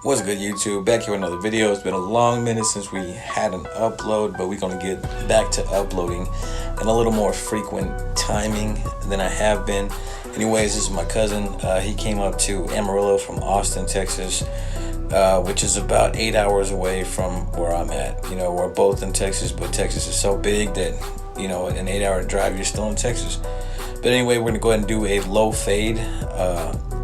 What's good, YouTube? Back here with another video. It's been a long minute since we had an upload, but we're going to get back to uploading in a little more frequent timing than I have been. Anyways, this is my cousin. He came up to Amarillo from Austin, Texas, which is about 8 hours away from where I'm at. You know, we're both in Texas, but Texas is so big that, you know, an 8-hour drive, you're still in Texas. But anyway, we're going to go ahead and do a low fade.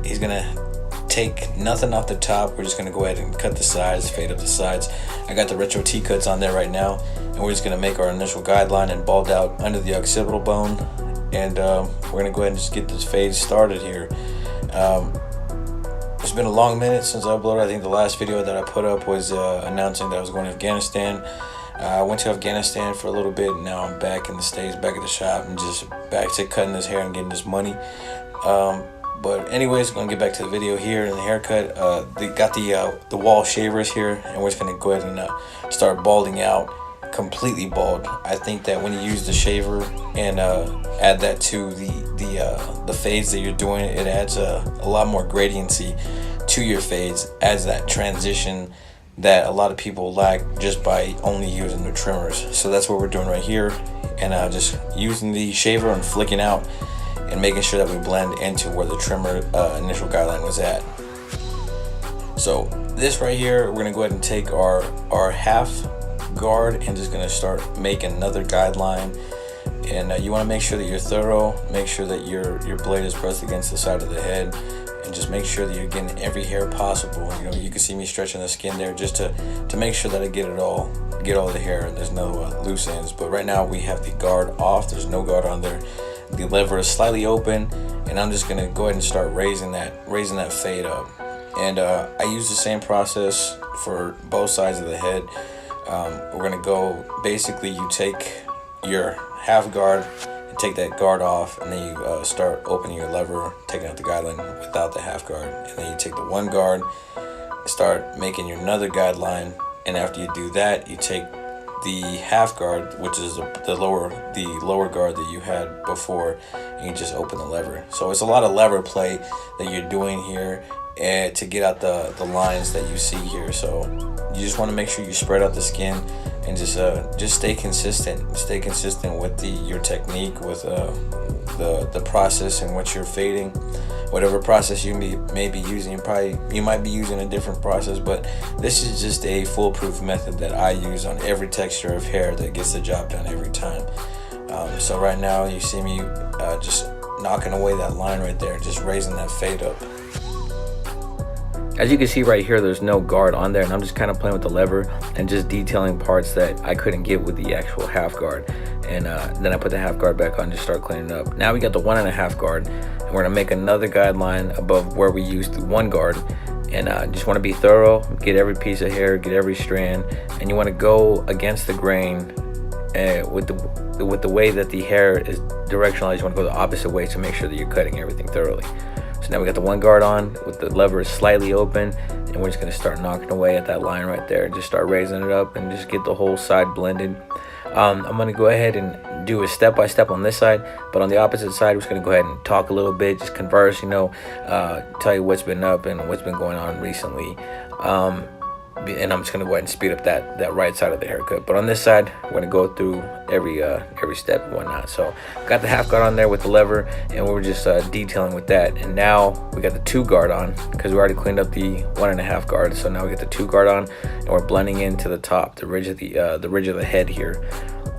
He's going to take nothing off the top. We're just going to go ahead and cut the sides, fade up the sides. I got the retro T-cuts on there right now, and we're just going to make our initial guideline and bald out under the occipital bone. And we're going to go ahead and just get this fade started here. It's been a long minute since I uploaded. I think the last video that I put up was announcing that I was going to Afghanistan. I went to Afghanistan for a little bit, and now I'm back in the States, back at the shop, and just back to cutting this hair and getting this money. But anyways, gonna get back to the video here and the haircut. They got the wall shavers here, and we're just gonna go ahead and start balding out, completely bald. I think that when you use the shaver and add that to the fades that you're doing, it adds a lot more gradiency to your fades, adds that transition that a lot of people lack just by only using the trimmers. So that's what we're doing right here, and just using the shaver and flicking out and making sure that we blend into where the trimmer initial guideline was at. So this right here, we're gonna go ahead and take our half guard and just gonna start making another guideline. And you wanna make sure that you're thorough, make sure that your blade is pressed against the side of the head, and just make sure that you're getting every hair possible. You know, you can see me stretching the skin there just to make sure that I get all the hair and there's no loose ends. But right now we have the guard off, there's no guard on there. The lever is slightly open, and I'm just gonna go ahead and start raising that fade up. And I use the same process for both sides of the head. We're gonna go, basically you take your half guard and take that guard off, and then you start opening your lever, taking out the guideline without the half guard, and then you take the one guard, start making your another guideline, and after you do that, you take the half guard, which is the lower guard that you had before, and you just open the lever. So it's a lot of lever play that you're doing here to get out the lines that you see here. So you just want to make sure you spread out the skin and just stay consistent. Stay consistent with your technique, with the process and what you're fading. Whatever process you may be using, you might be using a different process, but this is just a foolproof method that I use on every texture of hair that gets the job done every time. So right now you see me just knocking away that line right there, just raising that fade up. As you can see right here, there's no guard on there, and I'm just kind of playing with the lever and just detailing parts that I couldn't get with the actual half guard. And then I put the half guard back on and just start cleaning up. Now we got the 1.5 guard, and we're gonna make another guideline above where we used the 1 guard. And just wanna be thorough, get every piece of hair, get every strand, and you wanna go against the grain with the way that the hair is directionalized. You wanna go the opposite way to make sure that you're cutting everything thoroughly. So now we got the 1 guard on with the lever slightly open, and we're just gonna start knocking away at that line right there. Just start raising it up and just get the whole side blended. I'm gonna go ahead and do a step-by-step on this side, but on the opposite side, we're just gonna go ahead and talk a little bit, just converse, you know, tell you what's been up and what's been going on recently. And I'm just gonna go ahead and speed up that right side of the haircut. But on this side, we're gonna go through every step and whatnot. So got the half guard on there with the lever, and we're just detailing with that. And now we got the 2 guard on because we already cleaned up the 1.5 guard. So now we get the 2 guard on, and we're blending into the top, the ridge of the head here.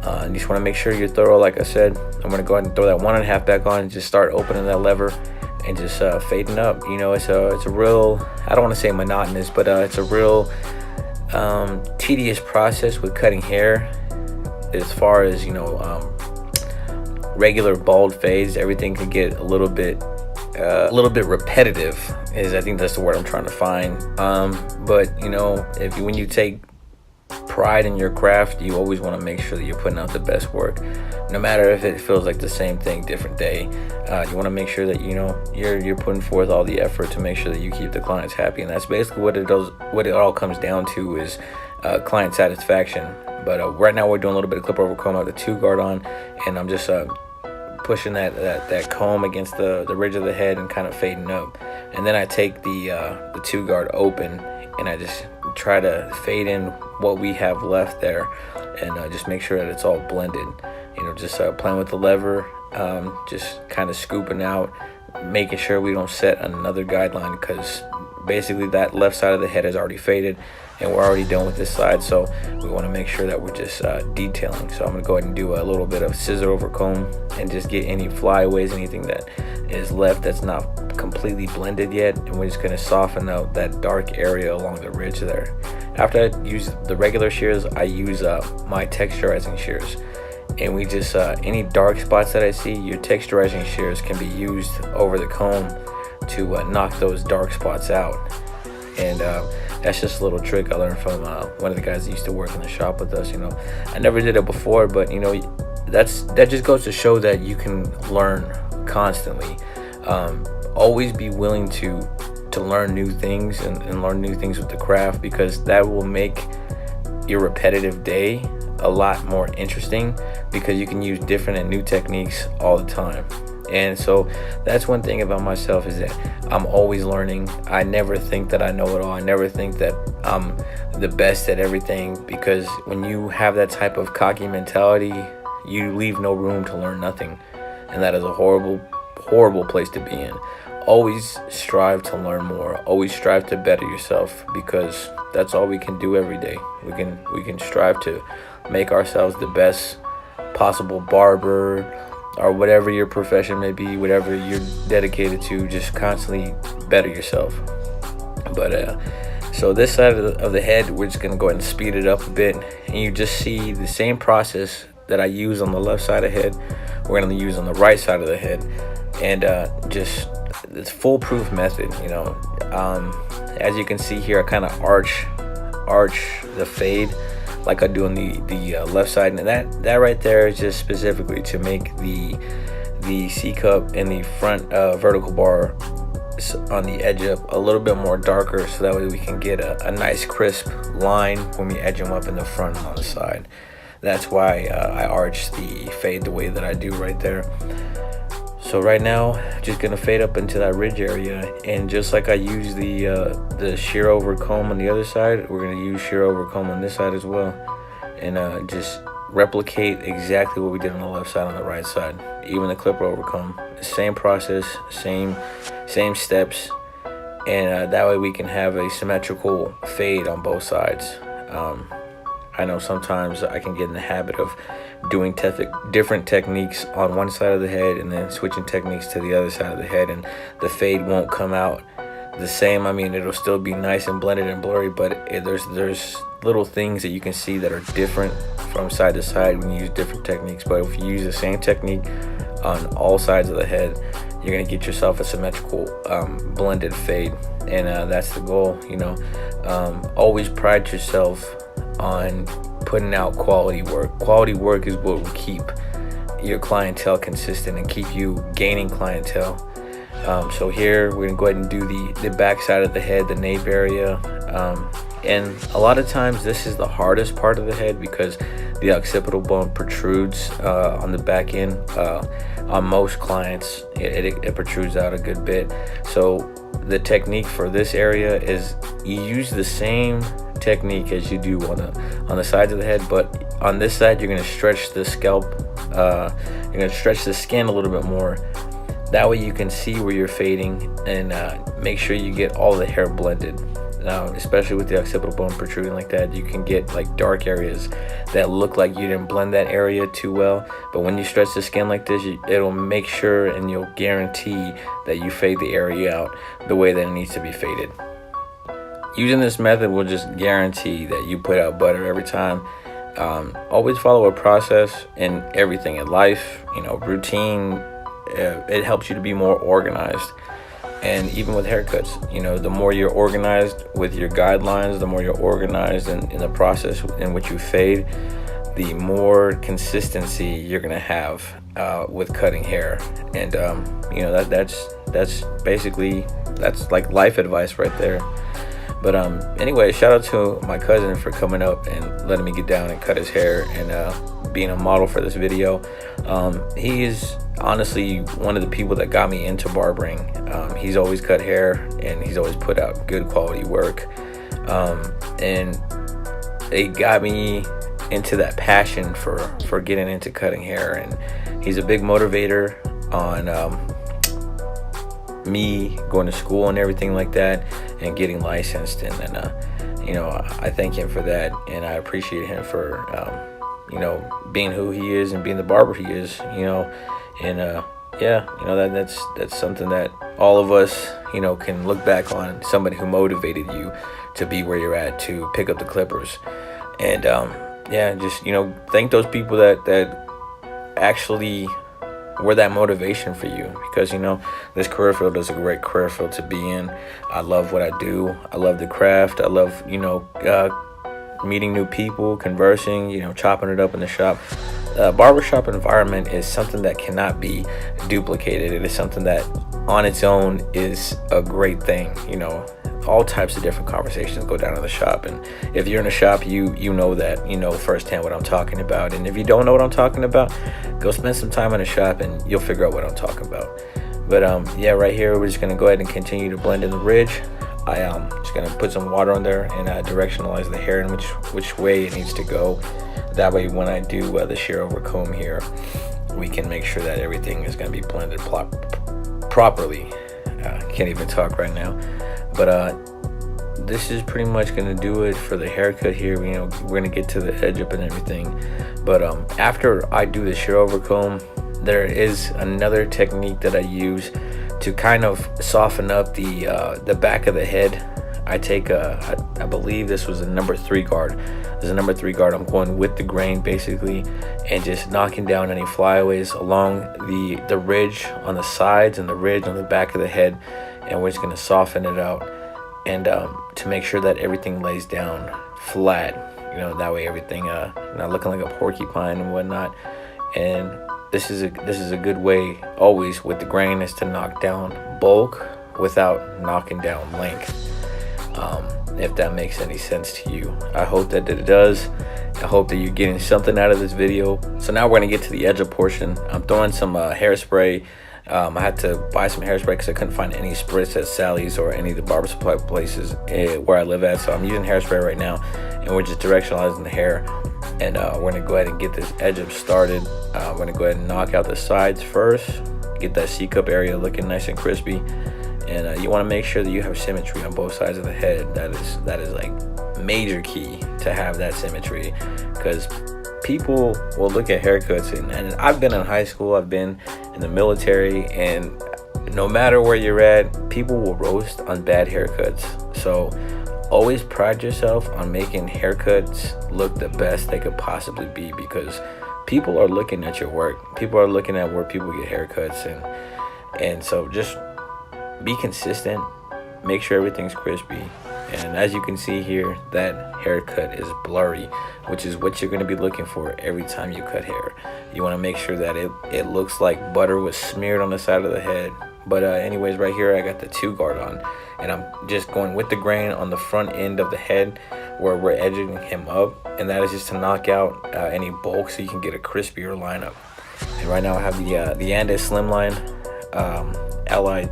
And you just want to make sure you're thorough. Like I said, I'm gonna go ahead and throw that 1.5 back on and just start opening that lever and just fading up. You know, it's a real, I don't want to say monotonous, but it's a real tedious process with cutting hair. As far as, you know, regular bald fades, everything can get a little bit repetitive, I think that's the word I'm trying to find. But you know, when you take pride in your craft, you always want to make sure that you're putting out the best work, no matter if it feels like the same thing different day. You want to make sure that, you know, you're putting forth all the effort to make sure that you keep the clients happy, and that's basically what it all comes down to, is client satisfaction. But right now we're doing a little bit of clip over comb out the 2 guard on, and I'm just pushing that comb against the ridge of the head and kind of fading up. And then I take the 2 guard open and I just try to fade in what we have left there, and just make sure that it's all blended. You know, just playing with the lever, just kind of scooping out, making sure we don't set another guideline, because basically that left side of the head is already faded and we're already done with this side, so we want to make sure that we're just detailing. So I'm going to go ahead and do a little bit of scissor over comb and just get any flyaways, anything that is left that's not completely blended yet, and we're just going to soften out that dark area along the ridge there. After I use the regular shears, I use my texturizing shears, and we just any dark spots that I see, your texturizing shears can be used over the comb to knock those dark spots out. And that's just a little trick I learned from one of the guys that used to work in the shop with us. You know, I never did it before, but you know, that just goes to show that you can learn constantly. Always be willing to learn new things and learn new things with the craft, because that will make your repetitive day a lot more interesting, because you can use different and new techniques all the time. And so that's one thing about myself, is that I'm always learning. I never think that I know it all. I never think that I'm the best at everything, because when you have that type of cocky mentality, you leave no room to learn nothing. And that is a horrible, horrible place to be in. Always strive to learn more. Always strive to better yourself, because that's all we can do every day. We can strive to make ourselves the best possible barber, or whatever your profession may be, whatever you're dedicated to, just constantly better yourself. But so this side of the head, we're just gonna go ahead and speed it up a bit, and you just see the same process that I use on the left side of the head, we're gonna use on the right side of the head. And just this foolproof method, you know. As you can see here, I kind of arch the fade like I do on the left side, and that right there is just specifically to make the C cup and the front vertical bar on the edge up a little bit more darker, so that way we can get a nice crisp line when we edge them up in the front and on the side. That's why I arch the fade the way that I do right there. So right now, just gonna fade up into that ridge area, and just like I use the shear over comb on the other side, we're gonna use shear over comb on this side as well, and just replicate exactly what we did on the left side on the right side. Even the clipper over comb, same process, same steps, and that way we can have a symmetrical fade on both sides. I know sometimes I can get in the habit of doing different techniques on one side of the head and then switching techniques to the other side of the head, and the fade won't come out the same. I mean, it'll still be nice and blended and blurry, but there's little things that you can see that are different from side to side when you use different techniques. But if you use the same technique on all sides of the head, you're gonna get yourself a symmetrical blended fade, and that's the goal. You know, always pride yourself on putting out quality work. Quality work is what will keep your clientele consistent and keep you gaining clientele. So here we're gonna go ahead and do the back side of the head, the nape area, and a lot of times this is the hardest part of the head, because the occipital bone protrudes on the back end. On most clients it protrudes out a good bit. So the technique for this area is you use the same technique as you do on the sides of the head, but on this side you're going to stretch the scalp, you're going to stretch the skin a little bit more. That way you can see where you're fading, and make sure you get all the hair blended. Now, especially with the occipital bone protruding like that, you can get like dark areas that look like you didn't blend that area too well, but when you stretch the skin like this, it'll make sure and you'll guarantee that you fade the area out the way that it needs to be faded. Using this method will just guarantee that you put out butter every time. Always follow a process in everything in life, you know, routine. It helps you to be more organized. And even with haircuts, you know, the more you're organized with your guidelines, the more you're organized in the process in which you fade, the more consistency you're gonna have with cutting hair. And you know, that's basically, that's like life advice right there. But anyway, shout out to my cousin for coming up and letting me get down and cut his hair, and being a model for this video. He is honestly one of the people that got me into barbering. He's always cut hair, and he's always put out good quality work. And it got me into that passion for getting into cutting hair. And he's a big motivator on me going to school and everything like that, and getting licensed. And I thank him for that, and I appreciate him for being who he is and being the barber he is. That's something that all of us can look back on, somebody who motivated you to be where you're at, to pick up the clippers. And just thank those people that actually were that motivation for you, because this career field is a great career field to be in. I love what I do. I love the craft. I love meeting new people, conversing, chopping it up in the shop. Barbershop environment is something that cannot be duplicated. It is something that on its own is a great thing. All types of different conversations go down in the shop, and if you're in a shop, you know that firsthand what I'm talking about. And if you don't know what I'm talking about, go spend some time in the shop and you'll figure out what I'm talking about. But right here, we're just gonna go ahead and continue to blend in the ridge. I'm just gonna put some water on there and directionalize the hair in which way it needs to go. That way, when I do the shear over comb here, we can make sure that everything is gonna be blended properly. Can't even talk right now. But this is pretty much gonna do it for the haircut here. We're gonna get to the edge up and everything. But after I do the shear over comb, there is another technique that I use to kind of soften up the back of the head. I take I believe this was a number 3 guard. There's a number 3 guard. I'm going with the grain basically, and just knocking down any flyaways along the ridge on the sides and the ridge on the back of the head. And we're just gonna soften it out, and to make sure that everything lays down flat. That way everything not looking like a porcupine and whatnot. And this is a good way always with the grain, is to knock down bulk without knocking down length. If that makes any sense to you. I hope that it does. I hope that you're getting something out of this video. So now we're gonna get to the edge of portion. I'm throwing some hairspray. I had to buy some hairspray because I couldn't find any spritz at Sally's or any of the barber supply places where I live at. So I'm using hairspray right now, and we're just directionalizing the hair. And we're gonna go ahead and get this edge up started. We're gonna go ahead and knock out the sides first, get that C-cup area looking nice and crispy. And you want to make sure that you have symmetry on both sides of the head. That is like major key to have that symmetry, because people will look at haircuts, and I've been in high school, I've been in the military, and no matter where you're at, people will roast on bad haircuts. So always pride yourself on making haircuts look the best they could possibly be, because people are looking at your work. People are looking at where people get haircuts, and so just be consistent, make sure everything's crispy. And as you can see here, that haircut is blurry, which is what you're going to be looking for every time you cut hair. You want to make sure that it looks like butter was smeared on the side of the head. But anyways, right here I got the 2 guard on, and I'm just going with the grain on the front end of the head where we're edging him up, and that is just to knock out any bulk so you can get a crispier lineup. And right now I have the Andes Slimline Li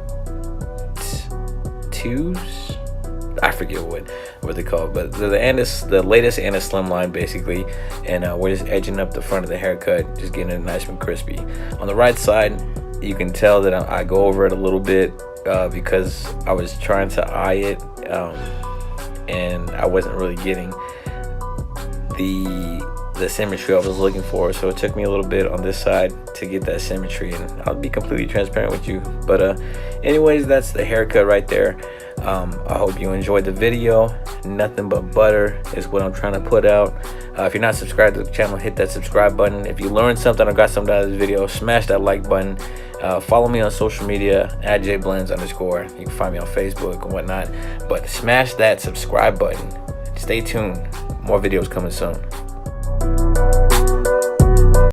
2s. I forget what they're called, but the latest Andes Slimline basically. And we're just edging up the front of the haircut, just getting it nice and crispy. On the right side, you can tell that I go over it a little bit because I was trying to eye it, and I wasn't really getting the symmetry I was looking for. So it took me a little bit on this side to get that symmetry, and I'll be completely transparent with you. But anyways, that's the haircut right there. I hope you enjoyed the video. Nothing but butter is what I'm trying to put out. If you're not subscribed to the channel, hit that subscribe button. If you learned something or got something out of this video, smash that like button. Follow me on social media at jblends_. You can find me on Facebook and whatnot. But smash that subscribe button. Stay tuned. More videos coming soon.